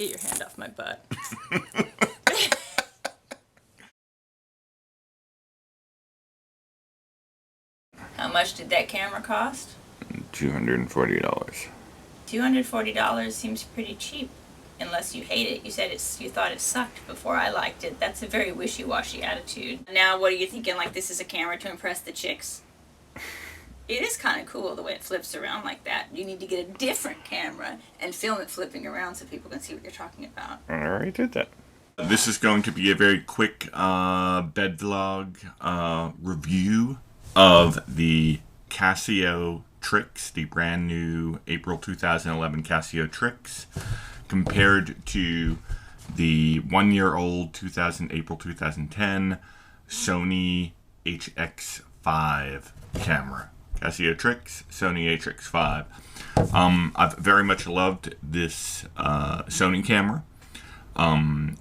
Get your hand off my butt. How much did that camera cost? $240. $240 seems pretty cheap, unless you hate it. You said you thought it sucked before I liked it. That's a very wishy-washy attitude. Now, what are you thinking? Like, this is a camera to impress the chicks? It is kind of cool the way it flips around like that. You need to get a different camera and film it flipping around so people can see what you're talking about. I already did that. This is going to be a very quick bed vlog review of the Casio Tryx, the brand new April 2011 Casio Tryx, compared to the 1-year-old April 2010 Sony HX5 camera. Casio Tryx, Sony HX5. I've very much loved this Sony camera.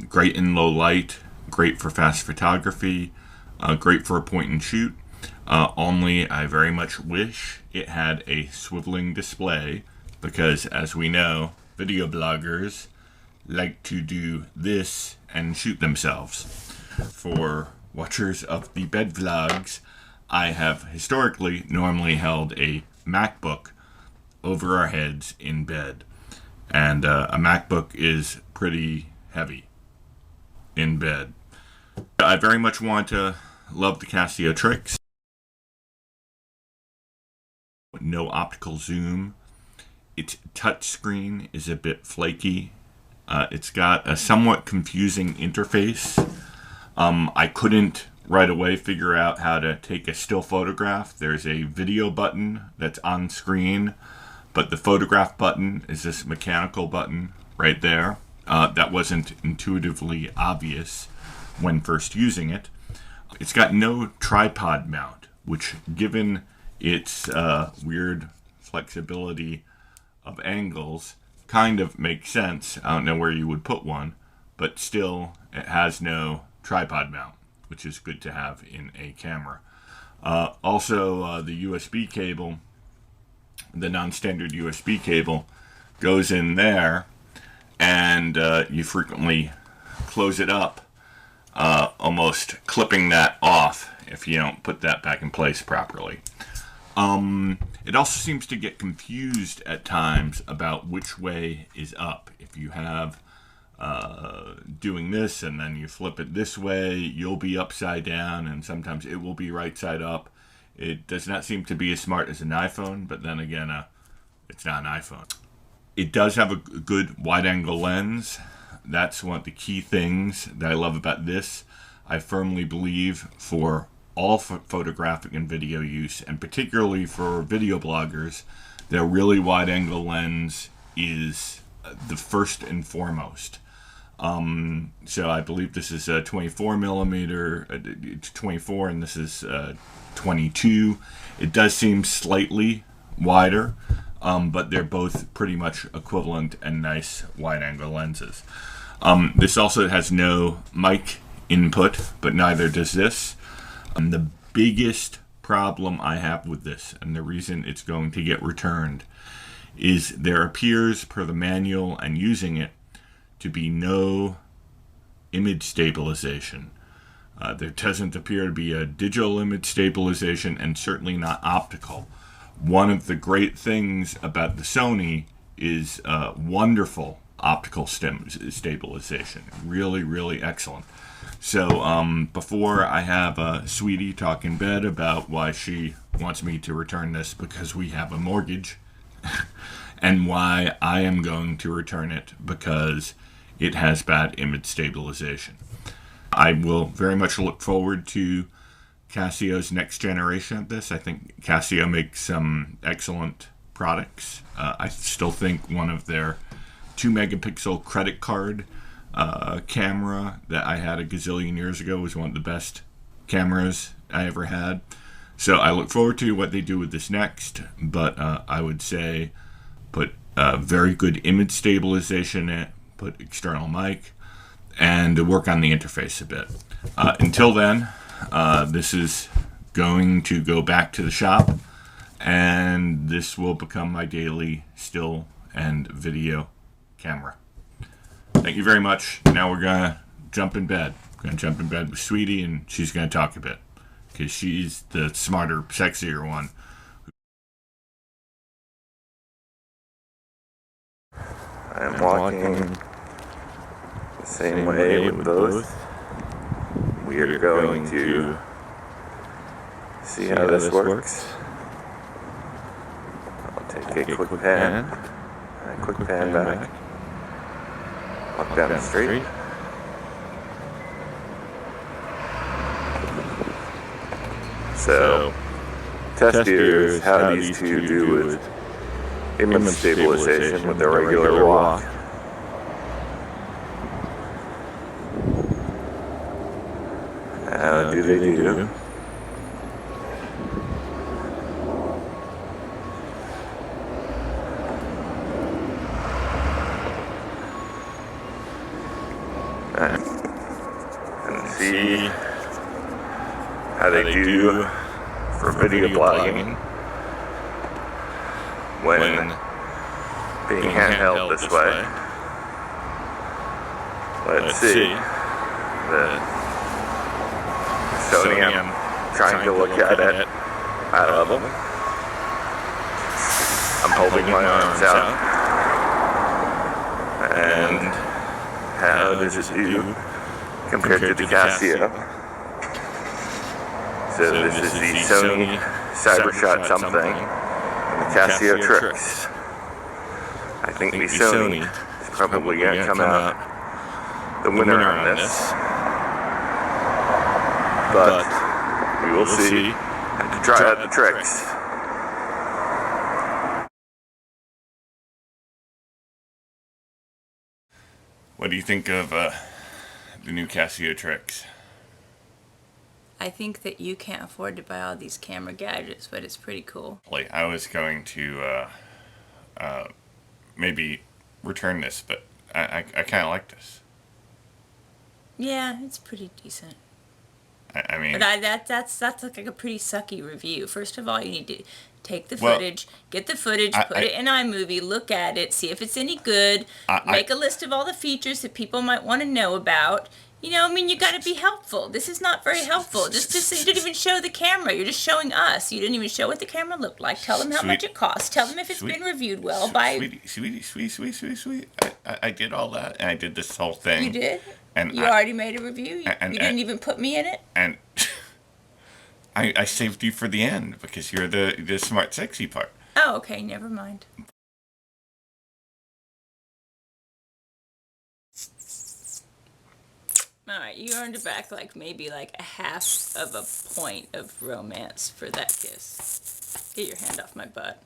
Great in low light, great for fast photography, great for a point and shoot. Only I very much wish it had a swiveling display, because as we know, video bloggers like to do this and shoot themselves. For watchers of the bed vlogs, I have historically normally held a MacBook over our heads in bed, and a MacBook is pretty heavy in bed. I very much want to love the Casio Tryx. No optical zoom. Its touchscreen is a bit flaky. It's got a somewhat confusing interface. I couldn't right away figure out how to take a still photograph. There's a video button that's on screen, but the photograph button is this mechanical button right there. That wasn't intuitively obvious when first using it. It's got no tripod mount, which, given its weird flexibility of angles, kind of makes sense. I don't know where you would put one, but still it has no tripod mount, which is good to have in a camera. Also, the USB cable, the non-standard USB cable, goes in there, and you frequently close it up, almost clipping that off if you don't put that back in place properly. It also seems to get confused at times about which way is up. If you have doing this and then you flip it this way, you'll be upside down, and sometimes it will be right side up. It does not seem to be as smart as an iPhone, but then again, it's not an iPhone. It does have a good wide-angle lens. That's one of the key things that I love about this. I firmly believe for all photographic and video use, and particularly for video bloggers, their really wide-angle lens is the first and foremost. So I believe this is a 24 millimeter, 24, and this is 22. It does seem slightly wider, but they're both pretty much equivalent and nice wide-angle lenses. This also has no mic input, but neither does this. The biggest problem I have with this, and the reason it's going to get returned, is there appears, per the manual and using it, to be no image stabilization. There doesn't appear to be a digital image stabilization, and certainly not optical. One of the great things about the Sony is wonderful optical stabilization. Really, really excellent. So before I have Sweetie talk in bed about why she wants me to return this because we have a mortgage, and why I am going to return it because it has bad image stabilization. I will very much look forward to Casio's next generation of this. I think Casio makes some excellent products. I still think one of their 2-megapixel credit card camera that I had a gazillion years ago was one of the best cameras I ever had. So I look forward to what they do with this next, but I would say put very good image stabilization in it, put external mic, and work on the interface a bit. Until then, this is going to go back to the shop, and this will become my daily still and video camera. Thank you very much. Now we're gonna jump in bed. We're gonna jump in bed with Sweetie, and she's gonna talk a bit because she's the smarter, sexier one. I'm walking the same way with both. We are going to see how this works. I'll take a quick pan, and a quick pan back. Walk down the street. So, test here is how these two do with image stabilization with their regular walk. How do they do? And see how they do for video blogging when being handheld this way. Let's see. The Sony, I'm trying to look at it eye level. I'm holding my arms out. And how does it do compared to the Casio? So this is the Sony CyberShot something and the Casio Tryx. I think the Sony is probably going to come out the winner on this. But we will see. I have to try out the Tryx. What do you think of the new Casio Tryx? I think that you can't afford to buy all these camera gadgets, but it's pretty cool. I was going to maybe return this, but I kind of like this. Yeah, it's pretty decent. I mean, but that's like a pretty sucky review. First of all, you need to take the footage, get the footage, put it in iMovie, look at it, see if it's any good, make a list of all the features that people might want to know about. You know, I mean, you got to be helpful. This is not very helpful. Just you didn't even show the camera. You're just showing us. You didn't even show what the camera looked like. Tell them how much it costs. Tell them if it's been reviewed well by... Sweetie. I did all that, and I did this whole thing. You did? And you already made a review? You didn't even put me in it? And I saved you for the end, because you're the smart, sexy part. Oh, okay. Never mind. Alright, you earned back maybe a half of a point of romance for that kiss. Get your hand off my butt.